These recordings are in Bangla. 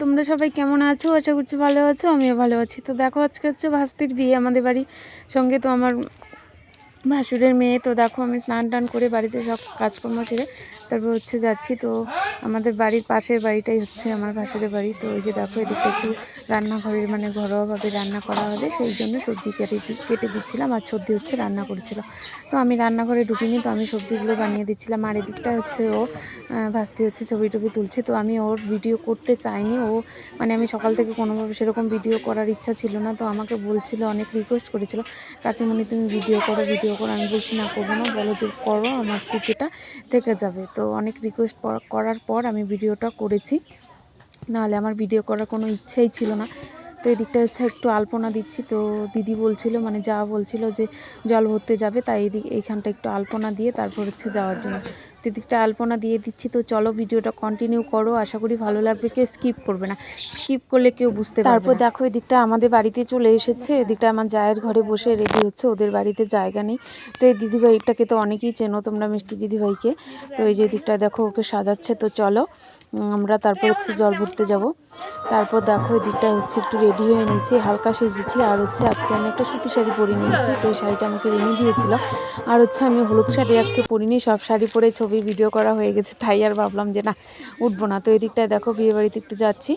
তোমরা সবাই কেমন আছো? আশা করছি ভালো আছো, আমিও ভালো আছি। তো দেখো আজকে হচ্ছে ভাস্তির বিয়ে আমাদের বাড়ির সঙ্গে। তো আমার ভাসুরের মেয়ে। তো দেখো আমি স্নান টান করে বাড়িতে সব কাজকর্ম সেরে তারপর হচ্ছে যাচ্ছি। তো আমাদের বাড়ির পাশের বাড়িটাই হচ্ছে আমার ভাসুরের বাড়ি। তো এই যে দেখো এদিকটা একটু রান্নাঘরের মানে ঘরোয়াভাবে রান্না করা হবে, সেই জন্য সবজি কেটে দিচ্ছিলাম। আর সর্দি হচ্ছে রান্না করেছিল। তো আমি রান্নাঘরে ঢুকিনি, তো আমি সবজিগুলো বানিয়ে দিচ্ছিলাম। আর এদিকটা হচ্ছে ও ভাস্তি হচ্ছে ছবি টবি তুলছে। তো আমি ওর ভিডিও করতে চাইনি, ও মানে আমি সকাল থেকে কোনোভাবে সেরকম ভিডিও করার ইচ্ছা ছিল না। তো আমাকে বলছিল, অনেক রিকোয়েস্ট করেছিল, কাকিমণি তুমি ভিডিও করো ভিডিও করো। আমি বলছি না, করবো না, বলো যে করো, আমার স্মৃতিটা থেকে যাবে। তো অনেক রিকোয়েস্ট করার পর আমি ভিডিওটা করেছি, নাহলে আমার ভিডিও করার কোনো ইচ্ছেই ছিল না। তো এদিকটা হচ্ছে একটু আলপনা দিচ্ছি। তো দিদি বলছিল, মানে যা বলছিল যে জল ভরতে যাবে, তাই এইখানটা একটু আলপনা দিয়ে তারপর হচ্ছে যাওয়ার জন্য। তো এদিকটা আলপনা দিয়ে দিচ্ছি। তো চলো ভিডিওটা কন্টিনিউ করো, আশা করি ভালো লাগবে, কেউ স্কিপ করবে না, স্কিপ করলে কেউ বুঝতে পারবে না। তারপর দেখো এদিকটা আমাদের বাড়িতে চলে এসেছে। এদিকটা আমার জায়ের ঘরে বসে রেডি হচ্ছে, ওদের বাড়িতে জায়গা নেই। তো এই দিদিভাইটাকে তো অনেকেই চেনো তোমরা, মিষ্টি দিদিভাইকে। তো এই যে দিকটা দেখো ওকে সাজাচ্ছে। তো চলো আমরা তারপর হচ্ছে জল ভরতে যাব। তারপর দেখো এই দিকটা হচ্ছে একটু রেডি হয়ে নিয়েছি, হালকা সেজেছি। আর হচ্ছে আজকে আমি একটা সুতি শাড়ি পরে নিয়েছি। তো এই শাড়িটা আমাকে রেনি দিয়েছিল। আর হচ্ছে আমি হলুদ শাড়ি আজকে পরিনি, সব শাড়ি পরে ছবি ভিডিও করা হয়ে গেছে, তাই আর ভাবলাম যে না উঠবো না। তো এই দিকটায় দেখো বিয়ে বাড়িতে একটু যাচ্ছি।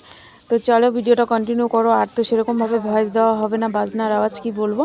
তো চলো ভিডিওটা কন্টিনিউ করো। আর তো সেরকমভাবে ভয়েস দেওয়া হবে না, বাজনার আওয়াজ কি বলবো।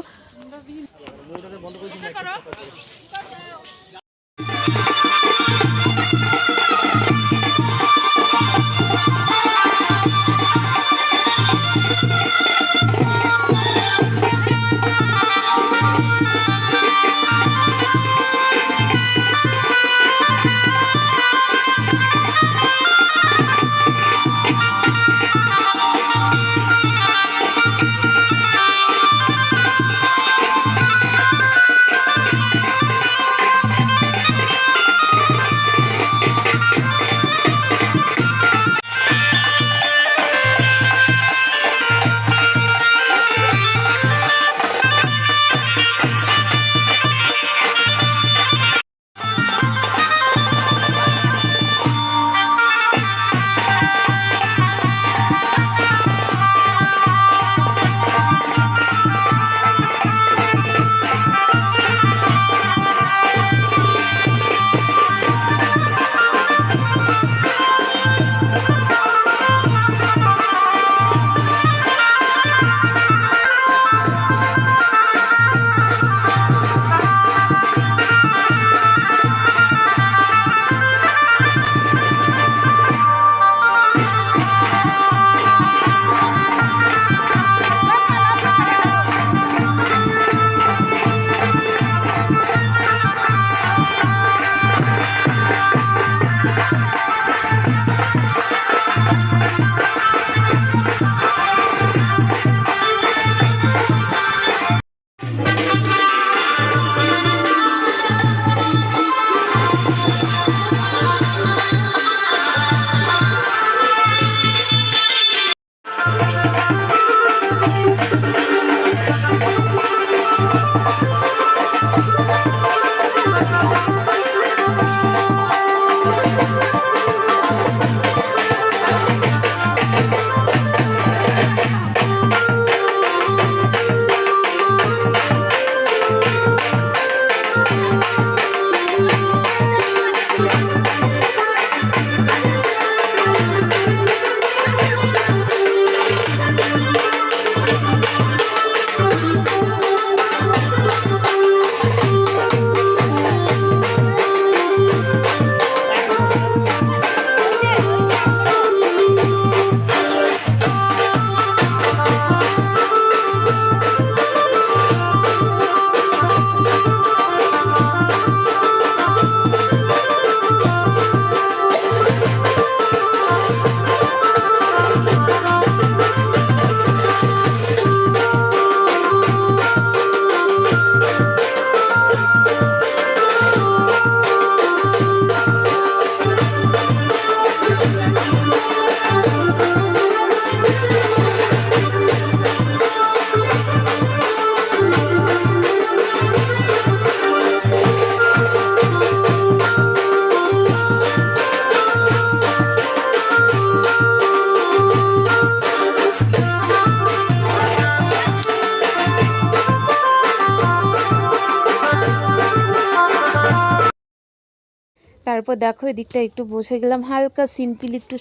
তারপর দেখো এদিকটা একটু বসে গেলাম হালকা সিম্পল একটু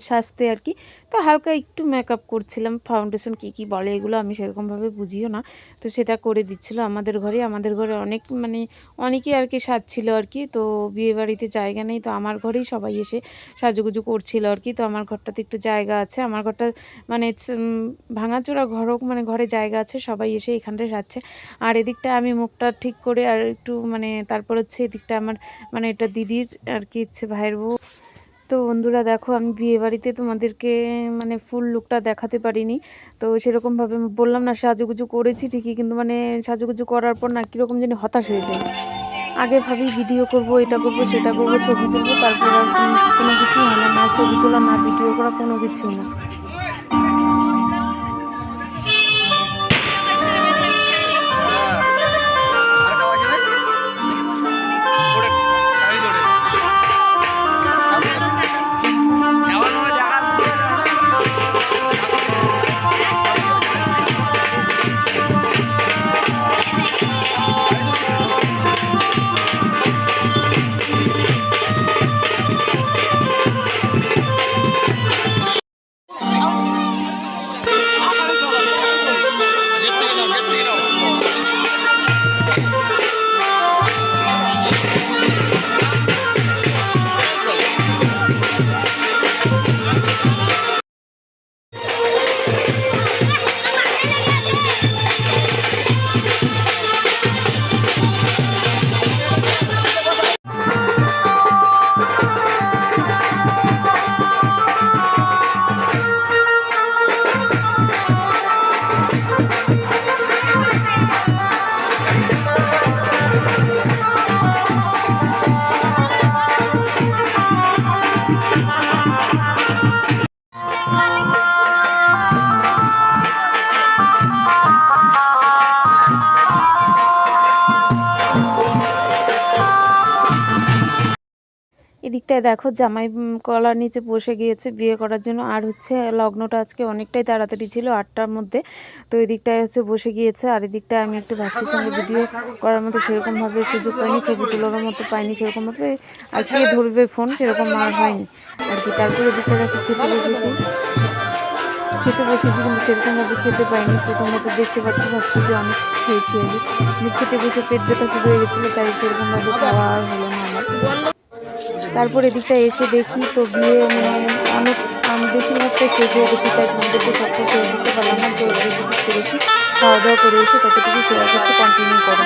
সাজতে আর কি। তো হালকা একটু মেকআপ করছিলাম, ফাউন্ডেশন কী বলে এগুলো আমি সেরকমভাবে বুঝিও না। তো সেটা করে দিচ্ছিলো আমাদের ঘরে অনেক মানে অনেকেই আর কি সাজছিল আর কি। তো বিয়েবাড়িতে জায়গা নেই, তো আমার ঘরেই সবাই এসে সাজুগুজু করছিল আর কি। তো আমার ঘরটাতে একটু জায়গা আছে, আমার ঘরটা মানে ভাঙাচোরা ঘর হোক মানে ঘরে জায়গা আছে, সবাই এসে এখানটায় সাজছে। আর এদিকটা আমি মুখটা ঠিক করে আর একটু মানে তারপর হচ্ছে এদিকটা আমার মানে এটা দিদির আর কি ইচ্ছে ভাইয়ের বউ। তো বন্ধুরা দেখো আমি বিয়েবাড়িতে তোমাদেরকে মানে ফুল লুকটা দেখাতে পারিনি। তো সেরকমভাবে বললাম না সাজুগুজু করেছি ঠিকই, কিন্তু মানে সাজুগুজু করার পর না কীরকম যেন হতাশ হয়ে যায়। আগে ভাবি ভিডিও করব, এটা করব সেটা করব, ছবি তুলবো, তারপর আর কোনো কিছুই হয় না, না ছবি তোলা না ভিডিও করা কোনো কিছুই না। এদিকটায় দেখো জামাই কলার নিচে বসে গিয়েছে বিয়ে করার জন্য। আর হচ্ছে লগ্নটা আজকে অনেকটাই তাড়াতাড়ি ছিল, 8টার মধ্যে। তো এদিকটায় হচ্ছে বসে গিয়েছে, আর এদিকটায় আমি একটু ভাস্তির সঙ্গে ভিডিও করার মতো সেরকমভাবে সুযোগ পাইনি, ছবি তোলার মতো পাইনি সেরকমভাবে, আর কে ধরবে ফোন সেরকম আর হয়নি আর কি। তারপর এদিকটা দেখো খেতে বসেছি কিন্তু সেরকমভাবে খেতে পাইনি। তো তোমরা তো দেখতে পাচ্ছ, ভাবছি যে অনেক খেয়েছি আর কি, কিন্তু খেতে বসে পেট ব্যথা শুরু হয়ে গেছিলো, তাই সেরকমভাবে খাওয়া আর হলো না আমার। তারপর এদিকটা এসে দেখি তো বিয়ে মানে অনেক বেশিরভাগটাই শেষ হয়ে গেছে, তাই তোমাদেরকে সবটা শেয়ার করতে পারলাম না। তো যেটুকু করেছি খাওয়া দাওয়া করে এসে ততটুকু শেয়ার করছি, কন্টিনিউ করো।